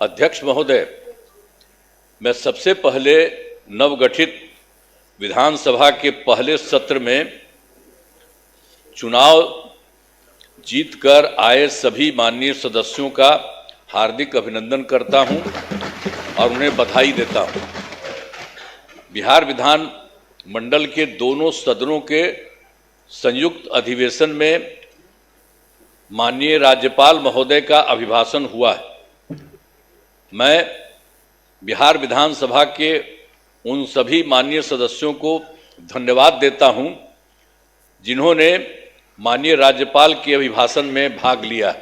अध्यक्ष महोदय, मैं सबसे पहले नवगठित विधानसभा के पहले सत्र में चुनाव जीतकर आए सभी माननीय सदस्यों का हार्दिक अभिनंदन करता हूं और उन्हें बधाई देता हूं। बिहार विधान मंडल के दोनों सदनों के संयुक्त अधिवेशन में माननीय राज्यपाल महोदय का अभिभाषण हुआ है। मैं बिहार विधानसभा के उन सभी माननीय सदस्यों को धन्यवाद देता हूं जिन्होंने माननीय राज्यपाल के अभिभाषण में भाग लिया।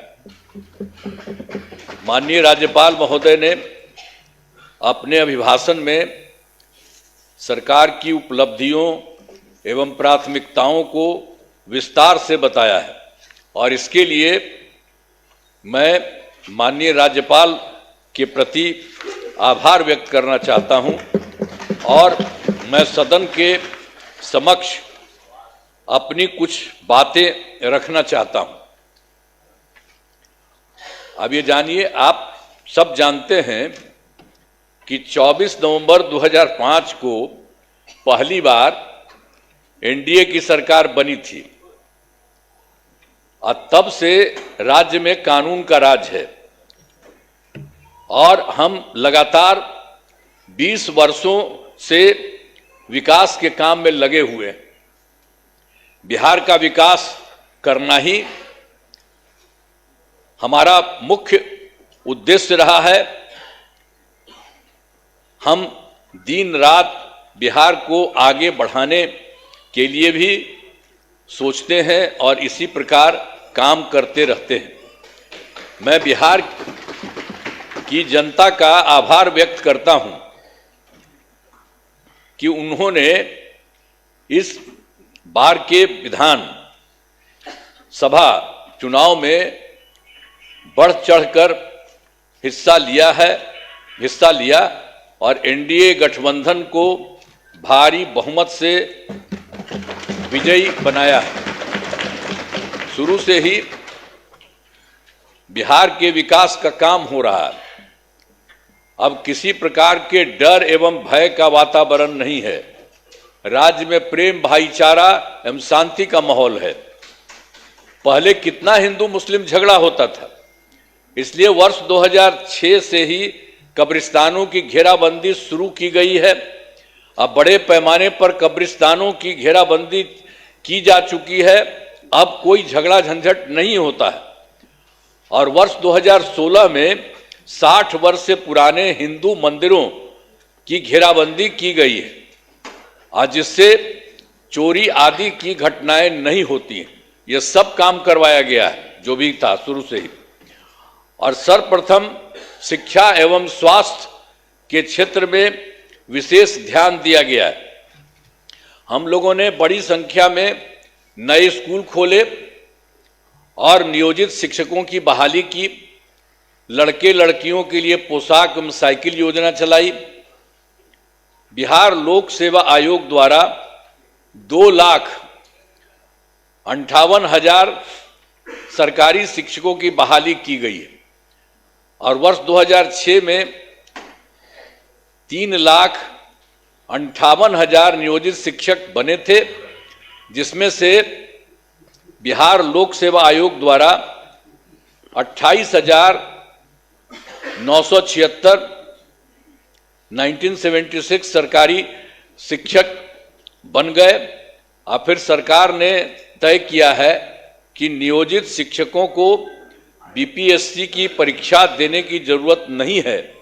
माननीय राज्यपाल महोदय ने अपने अभिभाषण में सरकार की उपलब्धियों एवं प्राथमिकताओं को विस्तार से बताया है और इसके लिए मैं माननीय राज्यपाल के प्रति आभार व्यक्त करना चाहता हूं और मैं सदन के समक्ष अपनी कुछ बातें रखना चाहता हूं। अब ये जानिए, आप सब जानते हैं कि 24 नवंबर 2005 को पहली बार एनडीए की सरकार बनी थी और तब से राज्य में कानून का राज है और हम लगातार 20 वर्षों से विकास के काम में लगे हुए हैं। बिहार का विकास करना ही हमारा मुख्य उद्देश्य रहा है। हम दिन रात बिहार को आगे बढ़ाने के लिए भी सोचते हैं और इसी प्रकार काम करते रहते हैं। मैं बिहार की जनता का आभार व्यक्त करता हूं कि उन्होंने इस बार के विधान सभा चुनाव में बढ़ चढ़कर हिस्सा लिया और एनडीए गठबंधन को भारी बहुमत से विजयी बनाया है। शुरू से ही बिहार के विकास का काम हो रहा है। अब किसी प्रकार के डर एवं भय का वातावरण नहीं है। राज्य में प्रेम, भाईचारा एवं शांति का माहौल है। पहले कितना हिंदू मुस्लिम झगड़ा होता था, इसलिए वर्ष 2006 से ही कब्रिस्तानों की घेराबंदी शुरू की गई है। अब बड़े पैमाने पर कब्रिस्तानों की घेराबंदी की जा चुकी है। अब कोई झगड़ा झंझट नहीं होता है और वर्ष 2016 में 60 वर्ष से पुराने हिंदू मंदिरों की घेराबंदी की गई है और जिससे चोरी आदि की घटनाएं नहीं होती हैं। यह सब काम करवाया गया है जो भी था शुरू से ही। और सर्वप्रथम शिक्षा एवं स्वास्थ्य के क्षेत्र में विशेष ध्यान दिया गया है। हम लोगों ने बड़ी संख्या में नए स्कूल खोले और नियोजित शिक्षकों की बहाली की। लड़के लड़कियों के लिए पोशाक एवं साइकिल योजना चलाई। बिहार लोक सेवा आयोग द्वारा 2,58,000 सरकारी शिक्षकों की बहाली की गई है और वर्ष 2006 में 3,58,000 नियोजित शिक्षक बने थे, जिसमें से बिहार लोक सेवा आयोग द्वारा 28,976 1976 सरकारी शिक्षक बन गए। और फिर सरकार ने तय किया है कि नियोजित शिक्षकों को बीपीएससी की परीक्षा देने की जरूरत नहीं है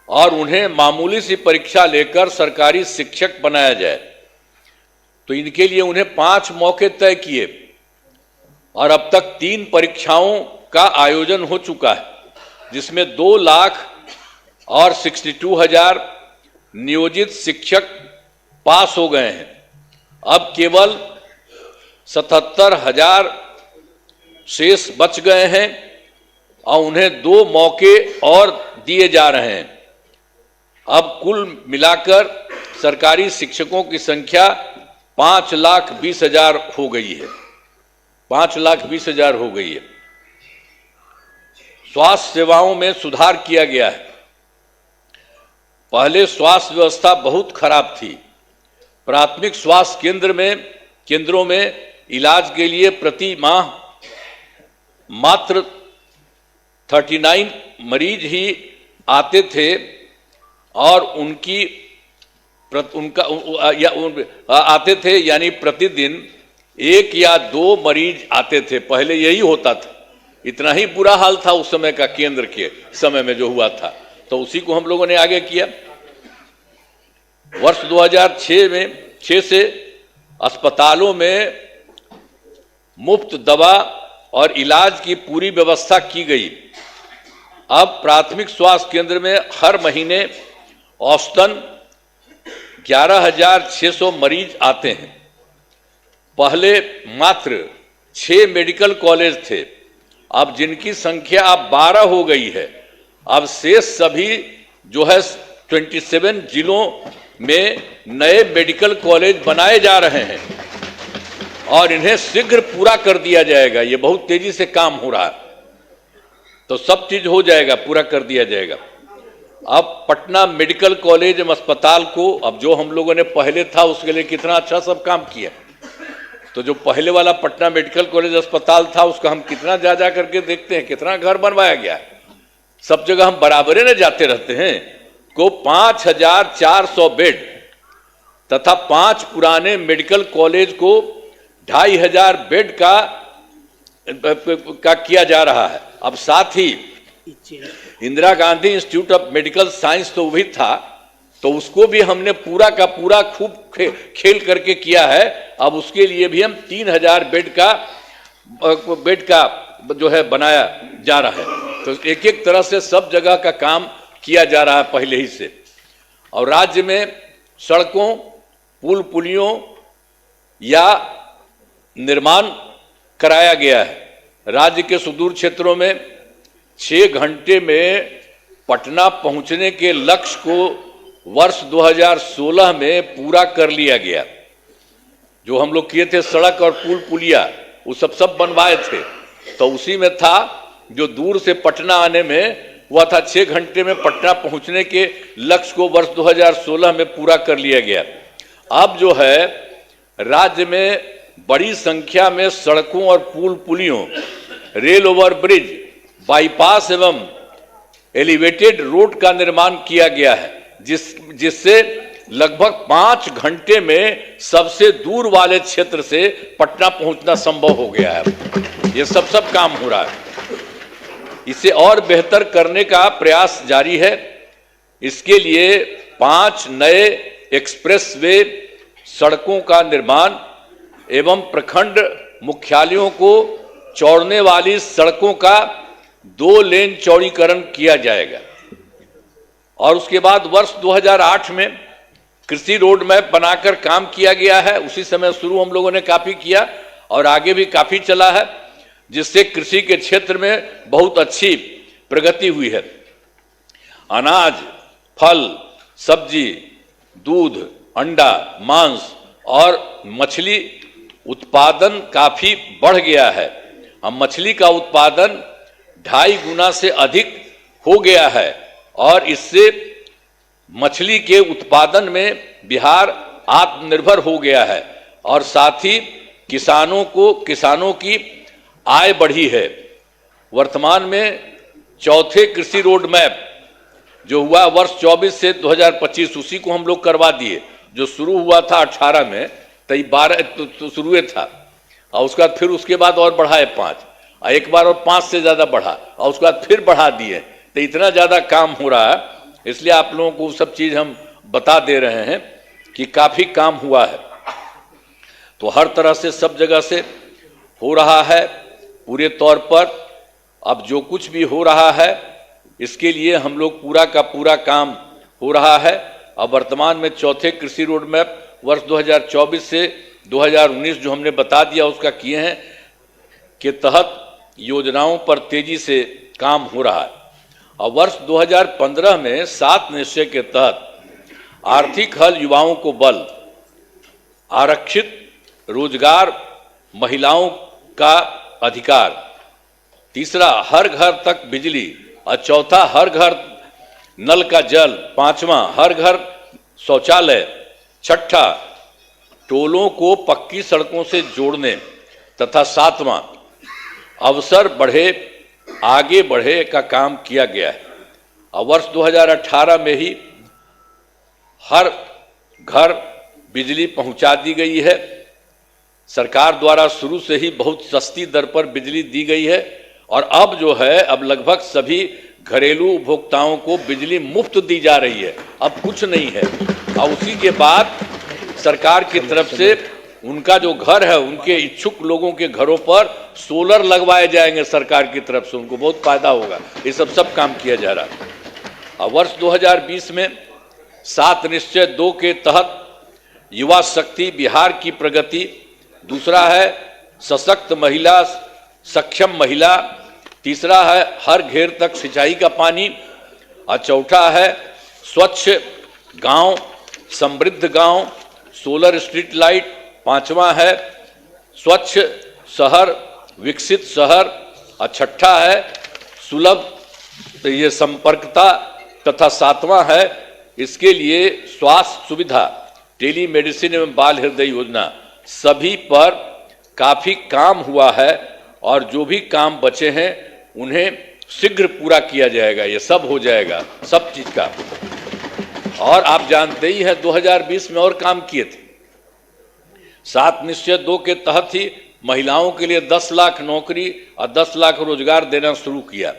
और उन्हें मामूली सी परीक्षा लेकर सरकारी शिक्षक बनाया जाए। तो इनके लिए उन्हें 5 मौके तय किए और अब तक 3 परीक्षाओं का आयोजन हो चुका है, जिसमें 2,62,000 नियोजित शिक्षक पास हो गए हैं। अब केवल 77,000 शेष बच गए हैं और उन्हें 2 मौके और दिए जा रहे हैं। अब कुल मिलाकर सरकारी शिक्षकों की संख्या 5,20,000 हो गई है। 5,20,000 हो गई है। स्वास्थ्य सेवाओं में सुधार किया गया है। पहले स्वास्थ्य व्यवस्था बहुत खराब थी। प्राथमिक स्वास्थ्य केंद्रों में इलाज के लिए प्रति माह मात्र 39 मरीज ही आते थे और आते थे, यानी प्रतिदिन 1 या 2 मरीज आते थे। पहले यही होता था। इतना ही बुरा हाल था उस समय का, केंद्र के समय में जो हुआ था। तो उसी को हम लोगों ने आगे किया। वर्ष 2006 से अस्पतालों में मुफ्त दवा और इलाज की पूरी व्यवस्था की गई। अब प्राथमिक स्वास्थ्य केंद्र में हर महीने औसतन 11,600 मरीज आते हैं। पहले मात्र 6 मेडिकल कॉलेज थे, अब जिनकी संख्या अब 12 हो गई है। अब शेष सभी जो है 27 जिलों में नए मेडिकल कॉलेज बनाए जा रहे हैं और इन्हें शीघ्र पूरा कर दिया जाएगा। ये बहुत तेजी से काम हो रहा है, तो सब चीज हो जाएगा, पूरा कर दिया जाएगा। अब पटना मेडिकल कॉलेज एवं अस्पताल को, अब जो हम लोगों ने पहले था उसके लिए कितना अच्छा सब काम किया। तो जो पहले वाला पटना मेडिकल कॉलेज अस्पताल था उसका हम कितना जा करके देखते हैं, कितना घर बनवाया गया है। सब जगह हम बराबरे न जाते रहते हैं। को 5,400 बेड तथा 5 पुराने मेडिकल कॉलेज को 2,500 बेड का किया जा रहा है। अब साथ ही Indira Gandhi institute of medical science तो भी था, तो उसको भी हमने पूरा का पूरा खूब खेल करके किया है। अब उसके लिए भी हम 3,000 बेड का जो है बनाया जा रहा है। तो एक एक तरह से सब जगह का काम किया जा रहा है पहले ही से। और राज्य में सड़कों, पुल पुलियों या निर्माण कराया गया है। राज्य के सुदूर क्षेत्रों में 6 घंटे में पटना पहुंचने के लक्ष्य को वर्ष 2016 में पूरा कर लिया गया। जो हम लोग किए थे सड़क और पुल पुलिया, वो सब बनवाए थे, तो उसी में था जो दूर से पटना आने में हुआ था 6 घंटे में पटना पहुंचने के लक्ष्य को वर्ष 2016 में पूरा कर लिया गया। अब जो है राज्य में बड़ी संख्या में सड़कों और पुल पुलियों, रेल ओवर ब्रिज, बाईपास एवं एलिवेटेड रोड का निर्माण किया गया है, जिससे लगभग 5 घंटे में सबसे दूर वाले क्षेत्र से पटना पहुंचना संभव हो गया है। ये सब काम हो रहा है। इसे और बेहतर करने का प्रयास जारी है। इसके लिए 5 नए एक्सप्रेस वे सड़कों का निर्माण एवं प्रखंड मुख्यालयों को जोड़ने वाली सड़कों का 2 लेन चौड़ीकरण किया जाएगा। और उसके बाद वर्ष 2008 में कृषि रोड मैप बनाकर काम किया गया है। उसी समय शुरू हम लोगों ने काफी किया और आगे भी काफी चला है, जिससे कृषि के क्षेत्र में बहुत अच्छी प्रगति हुई है। अनाज, फल, सब्जी, दूध, अंडा, मांस और मछली उत्पादन काफी बढ़ गया है। अब मछली का उत्पादन 2.5 गुना से अधिक हो गया है और इससे मछली के उत्पादन में बिहार आत्मनिर्भर हो गया है और साथ ही किसानों की आय बढ़ी है। वर्तमान में चौथे कृषि रोड मैप जो हुआ वर्ष 24 से 2025, उसी को हम लोग करवा दिए। जो शुरू हुआ था 18 में, तो 12 तो शुरू था और उसके बाद और बढ़ाए 5, एक बार और 5 से ज्यादा बढ़ा और उसके बाद फिर बढ़ा दिए। तो इतना ज्यादा काम हो रहा है, इसलिए आप लोगों को सब चीज हम बता दे रहे हैं कि काफी काम हुआ है। तो हर तरह से सब जगह से हो रहा है पूरे तौर पर। अब जो कुछ भी हो रहा है इसके लिए हम लोग पूरा का पूरा काम हो रहा है। अब वर्तमान में चौथे कृषि रोड मैप वर्ष 2024 से 2019 जो हमने बता दिया उसका किए हैं के तहत योजनाओं पर तेजी से काम हो रहा है। और वर्ष 2015 में 7 निश्चय के तहत आर्थिक हल, युवाओं को बल, आरक्षित रोजगार, महिलाओं का अधिकार, तीसरा हर घर तक बिजली, और चौथा हर घर नल का जल, पांचवा हर घर शौचालय, छठा टोलों को पक्की सड़कों से जोड़ने, तथा सातवां अवसर बढ़े आगे बढ़े का काम किया गया है। और वर्ष 2018 में ही हर घर बिजली पहुंचा दी गई है। सरकार द्वारा शुरू से ही बहुत सस्ती दर पर बिजली दी गई है, और अब जो है अब लगभग सभी घरेलू उपभोक्ताओं को बिजली मुफ्त दी जा रही है, अब कुछ नहीं है। और उसी के बाद सरकार की तरफ से उनका जो घर है, उनके इच्छुक लोगों के घरों पर सोलर लगवाए जाएंगे सरकार की तरफ से, उनको बहुत फायदा होगा। ये सब काम किया जा रहा है। और वर्ष 2020 में 7 निश्चय 2 के तहत युवा शक्ति बिहार की प्रगति, दूसरा है सशक्त महिला, सक्षम महिला, तीसरा है हर घेर तक सिंचाई का पानी, और चौथा है स्वच्छ गांव, समृद्ध गांव, सोलर स्ट्रीट लाइट, पांचवा है स्वच्छ शहर, विकसित शहर, और छठा है सुलभ ये संपर्कता, तथा सातवां है इसके लिए स्वास्थ्य सुविधा, टेली मेडिसिन एवं बाल हृदय योजना। सभी पर काफी काम हुआ है, और जो भी काम बचे हैं उन्हें शीघ्र पूरा किया जाएगा। ये सब हो जाएगा, सब चीज का। और आप जानते ही हैं 2020 में और काम किए थे। 7 निश्चय 2 के तहत ही महिलाओं के लिए 10 लाख नौकरी और 10 लाख रोजगार देना शुरू किया।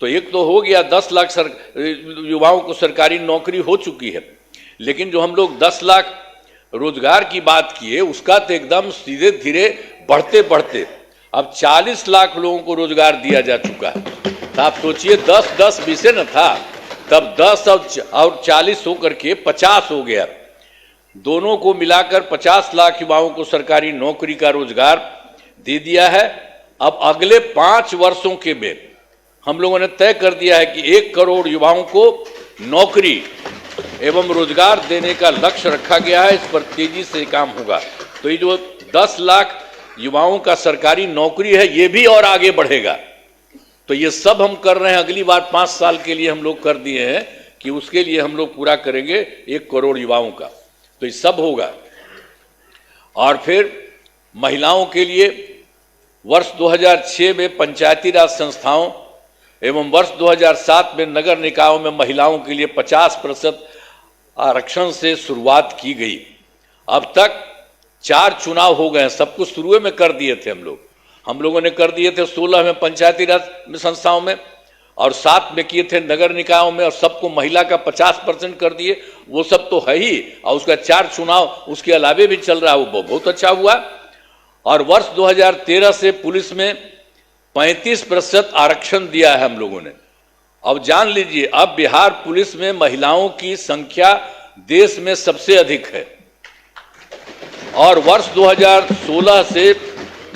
तो एक तो हो गया 10 लाख युवाओं को सरकारी नौकरी हो चुकी है, लेकिन जो हम लोग 10 लाख रोजगार की बात किए उसका तो एकदम सीधे धीरे बढ़ते बढ़ते अब 40 लाख लोगों को रोजगार दिया जा चुका है। तो आप सोचिए 10-10 विषय न था, तब 10 और 40 होकर के 50 हो गया। दोनों को मिलाकर 50 लाख युवाओं को सरकारी नौकरी का रोजगार दे दिया है। अब अगले 5 वर्षों के में हम लोगों ने तय कर दिया है कि 1 करोड़ युवाओं को नौकरी एवं रोजगार देने का लक्ष्य रखा गया है। इस पर तेजी से काम होगा। तो ये जो 10 लाख युवाओं का सरकारी नौकरी है, ये भी और आगे बढ़ेगा। तो ये सब हम कर रहे हैं। अगली बार 5 साल के लिए हम लोग कर दिए हैं कि उसके लिए हम लोग पूरा करेंगे 1 करोड़ युवाओं का। तो ये सब होगा। और फिर महिलाओं के लिए वर्ष 2006 में पंचायती राज संस्थाओं एवं वर्ष 2007 में नगर निकायों में महिलाओं के लिए 50% आरक्षण से शुरुआत की गई। अब तक 4 चुनाव हो गए हैं। सब कुछ शुरू में कर दिए थे हम लोगों ने कर दिए थे 16 में पंचायती राज संस्थाओं में, और 7 में किए थे नगर निकायों में, और सबको महिला का 50% कर दिए। वो सब तो है ही, और उसका 4 चुनाव उसके अलावे भी चल रहा है, वो बहुत अच्छा हुआ। और वर्ष 2013 से पुलिस में 35% आरक्षण दिया है हम लोगों ने। अब जान लीजिए, अब बिहार पुलिस में महिलाओं की संख्या देश में सबसे अधिक है। और वर्ष 2016 से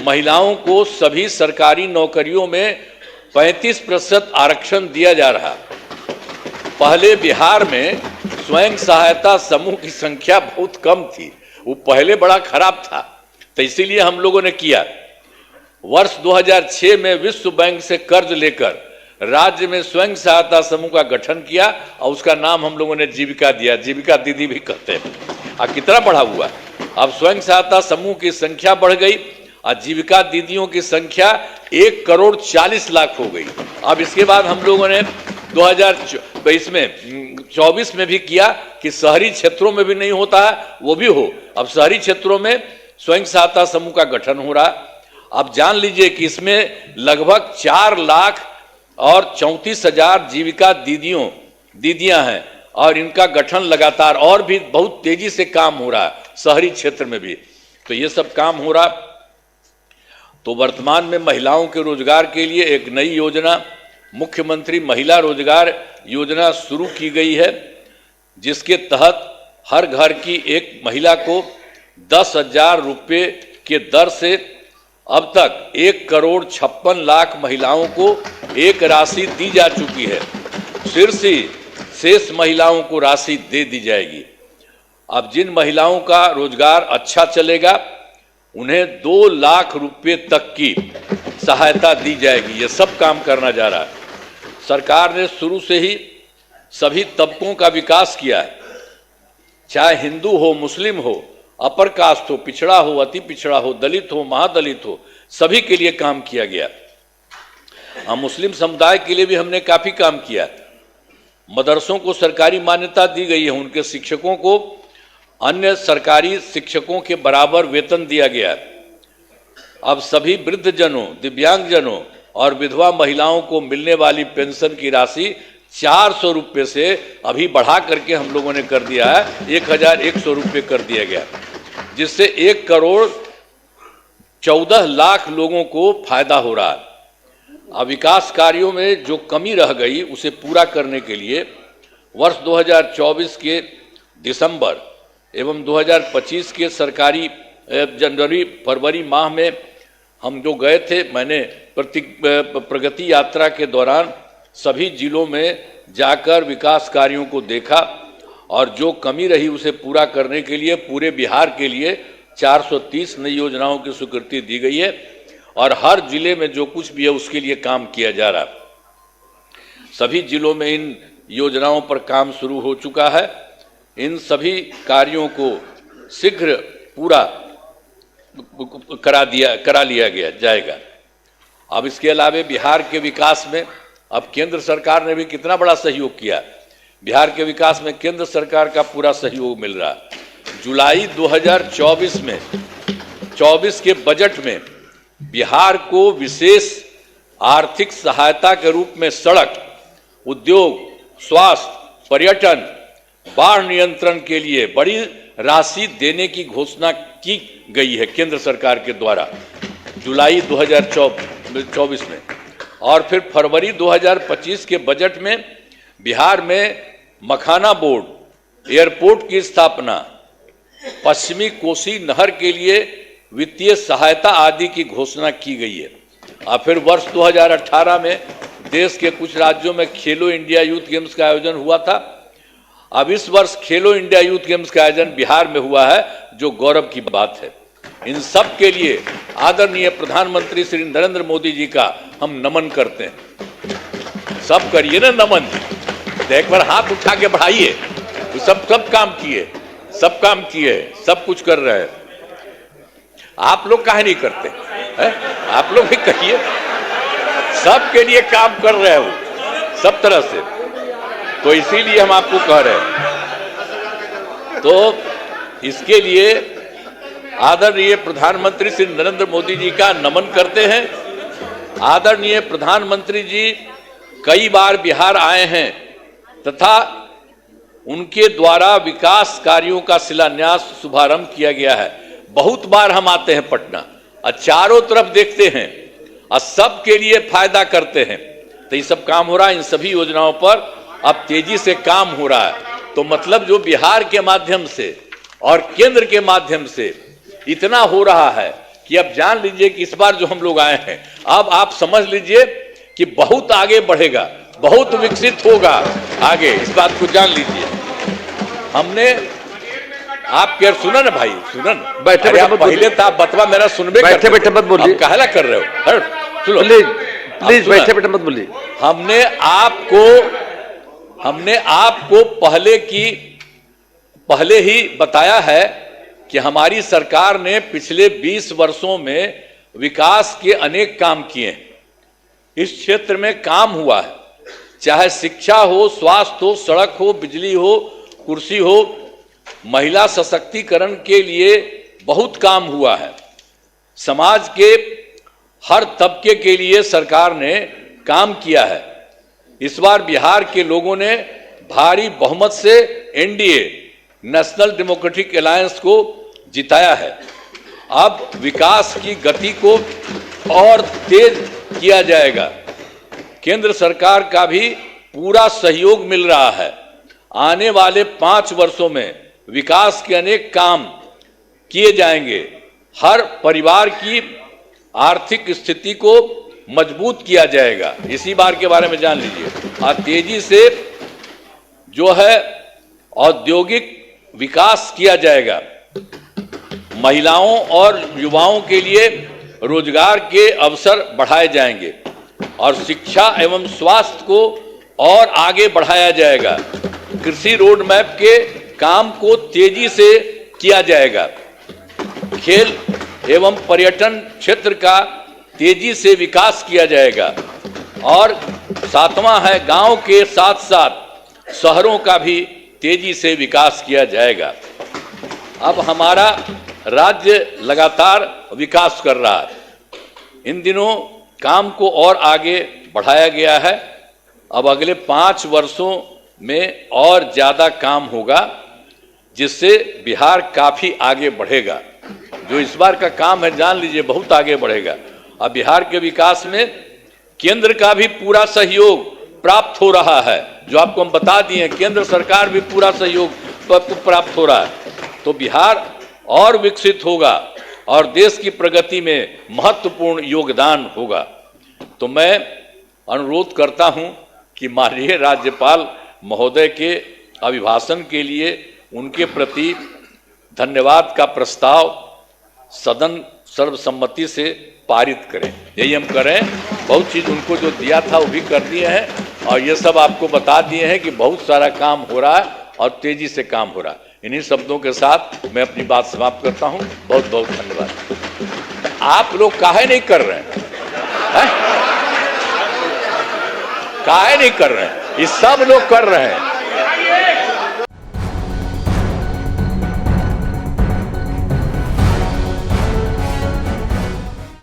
महिलाओं को सभी सरकारी नौकरियों में 35% आरक्षण दिया जा रहा। पहले बिहार में स्वयं सहायता समूह की संख्या बहुत कम थी, वो पहले बड़ा खराब था, तो इसीलिए हम लोगों ने किया। वर्ष 2006 में विश्व बैंक से कर्ज लेकर राज्य में स्वयं सहायता समूह का गठन किया, और उसका नाम हम लोगों ने जीविका दिया। जीविका दीदी भी कहते हैं। और कितना बढ़ा हुआ, अब स्वयं सहायता समूह की संख्या बढ़ गई और जीविका दीदियों की संख्या 1 करोड़ 40 लाख हो गई। अब इसके बाद हम लोगों ने 2024 में भी किया कि शहरी क्षेत्रों में भी नहीं होता है, वो भी हो। अब शहरी क्षेत्रों में स्वयं सहायता समूह का गठन हो रहा। अब जान लीजिए कि इसमें लगभग 4 लाख और 34,000 जीविका दीदियां हैं, और इनका गठन लगातार और भी बहुत तेजी से काम हो रहा है शहरी क्षेत्र में भी। तो ये सब काम हो रहा। तो वर्तमान में महिलाओं के रोजगार के लिए एक नई योजना, मुख्यमंत्री महिला रोजगार योजना शुरू की गई है, जिसके तहत हर घर की एक महिला को 10,000 रुपये के दर से अब तक 1 करोड़ 56 लाख महिलाओं को एक राशि दी जा चुकी है। शेष महिलाओं को राशि दे दी जाएगी। अब जिन महिलाओं का रोजगार अच्छा चलेगा उन्हें 2 लाख रुपये तक की सहायता दी जाएगी। ये सब काम करना जा रहा है। सरकार ने शुरू से ही सभी तबकों का विकास किया है, चाहे हिंदू हो, मुस्लिम हो, अपर कास्ट हो, पिछड़ा हो, अति पिछड़ा हो, दलित हो, महादलित हो, सभी के लिए काम किया गया। हम मुस्लिम समुदाय के लिए भी हमने काफी काम किया। मदरसों को सरकारी मान्यता दी गई है, उनके शिक्षकों को अन्य सरकारी शिक्षकों के बराबर वेतन दिया गया है। अब सभी वृद्धजनों, दिव्यांगजनों और विधवा महिलाओं को मिलने वाली पेंशन की राशि 400 रुपये से अभी बढ़ा करके हम लोगों ने कर दिया है 1100 रुपये कर दिया गया, जिससे 1 करोड़ 14 लाख लोगों को फायदा हो रहा है। अब विकास कार्यों में जो कमी रह गई उसे पूरा करने के लिए वर्ष 2024 के दिसंबर एवं 2025 के सरकारी जनवरी फरवरी माह में हम जो गए थे, मैंने प्रगति यात्रा के दौरान सभी जिलों में जाकर विकास कार्यों को देखा और जो कमी रही उसे पूरा करने के लिए पूरे बिहार के लिए 430 नई योजनाओं की स्वीकृति दी गई है और हर जिले में जो कुछ भी है उसके लिए काम किया जा रहा है। सभी जिलों में इन योजनाओं पर काम शुरू हो चुका है। इन सभी कार्यों को शीघ्र पूरा करा लिया गया जाएगा। अब इसके अलावा बिहार के विकास में अब केंद्र सरकार ने भी कितना बड़ा सहयोग किया। बिहार के विकास में केंद्र सरकार का पूरा सहयोग मिल रहा है। जुलाई 2024 में 24 के बजट में बिहार को विशेष आर्थिक सहायता के रूप में सड़क, उद्योग, स्वास्थ्य, पर्यटन, बाढ़ नियंत्रण के लिए बड़ी राशि देने की घोषणा की गई है केंद्र सरकार के द्वारा जुलाई 2024 में। और फिर फरवरी 2025 के बजट में बिहार में मखाना बोर्ड, एयरपोर्ट की स्थापना, पश्चिमी कोसी नहर के लिए वित्तीय सहायता आदि की घोषणा की गई है। और फिर वर्ष 2018 में देश के कुछ राज्यों में खेलो इंडिया यूथ गेम्स का आयोजन हुआ था। अब इस वर्ष खेलो इंडिया यूथ गेम्स का आयोजन बिहार में हुआ है, जो गौरव की बात है। इन सब के लिए आदरणीय प्रधानमंत्री श्री नरेंद्र मोदी जी का हम नमन करते हैं। सब करिए ना नमन, एक बार हाथ उठा के बढ़ाइए। सब काम किए, सब काम किए, सब कुछ कर रहे हैं। आप लोग काहे नहीं करते है? आप लोग भी कहिए, सबके लिए काम कर रहे हो सब तरह से, तो इसीलिए हम आपको कह रहे हैं। तो इसके लिए आदरणीय प्रधानमंत्री श्री नरेंद्र मोदी जी का नमन करते हैं। आदरणीय प्रधानमंत्री जी कई बार बिहार आए हैं तथा उनके द्वारा विकास कार्यों का शिलान्यास शुभारंभ किया गया है। बहुत बार हम आते हैं पटना और चारों तरफ देखते हैं और सबके लिए फायदा करते हैं। तो ये सब काम हो रहा है, इन सभी योजनाओं पर अब तेजी से काम हो रहा है। तो मतलब जो बिहार के माध्यम से और केंद्र के माध्यम से इतना हो रहा है कि अब जान लीजिए कि इस बार जो हम लोग आए हैं, अब आप समझ लीजिए कि बहुत आगे बढ़ेगा, बहुत विकसित होगा आगे, इस बात को जान लीजिए। हमने आप क्या सुना ना भाई, सुना ना, बैठे बैठे पहले तो आप बतवा मेरा सुनबे, बैठे बैठे मत बोलिए, कहला कर रहे हो, सुनो प्लीज बैठे बैठे मत बोलिए। हमने आपको पहले ही बताया है कि हमारी सरकार ने पिछले 20 वर्षों में विकास के अनेक काम किए हैं। इस क्षेत्र में काम हुआ है, चाहे शिक्षा हो, स्वास्थ्य हो, सड़क हो, बिजली हो, कुर्सी हो, महिला सशक्तिकरण के लिए बहुत काम हुआ है। समाज के हर तबके के लिए सरकार ने काम किया है। इस बार बिहार के लोगों ने भारी बहुमत से एनडीए नेशनल डेमोक्रेटिक अलायंस को जिताया है। अब विकास की गति को और तेज किया जाएगा। केंद्र सरकार का भी पूरा सहयोग मिल रहा है। आने वाले 5 वर्षों में विकास के अनेक काम किए जाएंगे। हर परिवार की आर्थिक स्थिति को मजबूत किया जाएगा। इसी बार के बारे में जान लीजिए। और तेजी से जो है औद्योगिक विकास किया जाएगा। महिलाओं और युवाओं के लिए रोजगार के अवसर बढ़ाए जाएंगे और शिक्षा एवं स्वास्थ्य को और आगे बढ़ाया जाएगा। कृषि रोड मैप के काम को तेजी से किया जाएगा। खेल एवं पर्यटन क्षेत्र का तेजी से विकास किया जाएगा और सातवां है, गांव के साथ साथ शहरों का भी तेजी से विकास किया जाएगा। अब हमारा राज्य लगातार विकास कर रहा है। इन दिनों काम को और आगे बढ़ाया गया है। अब अगले 5 वर्षों में और ज़्यादा काम होगा, जिससे बिहार काफ़ी आगे बढ़ेगा। जो इस बार का काम है, जान लीजिए, बहुत आगे बढ़ेगा। अब बिहार के विकास में केंद्र का भी पूरा सहयोग प्राप्त हो रहा है। जो आपको हम बता दिए, केंद्र सरकार भी पूरा सहयोग प्राप्त हो रहा है। तो बिहार और विकसित होगा और देश की प्रगति में महत्वपूर्ण योगदान होगा। तो मैं अनुरोध करता हूं कि माननीय राज्यपाल महोदय के अभिभाषण के लिए उनके प्रति धन्यवाद का प्रस्ताव सदन सर्वसम्मति से पारित करें। यही हम करें। बहुत चीज़ उनको जो दिया था वो भी कर दिए हैं और ये सब आपको बता दिए हैं कि बहुत सारा काम हो रहा है और तेजी से काम हो रहा है। इन्हीं शब्दों के साथ मैं अपनी बात समाप्त करता हूं। बहुत बहुत धन्यवाद। आप लोग काहे नहीं कर रहे हैं? काहे नहीं कर रहे हैं? ये सब लोग कर रहे हैं।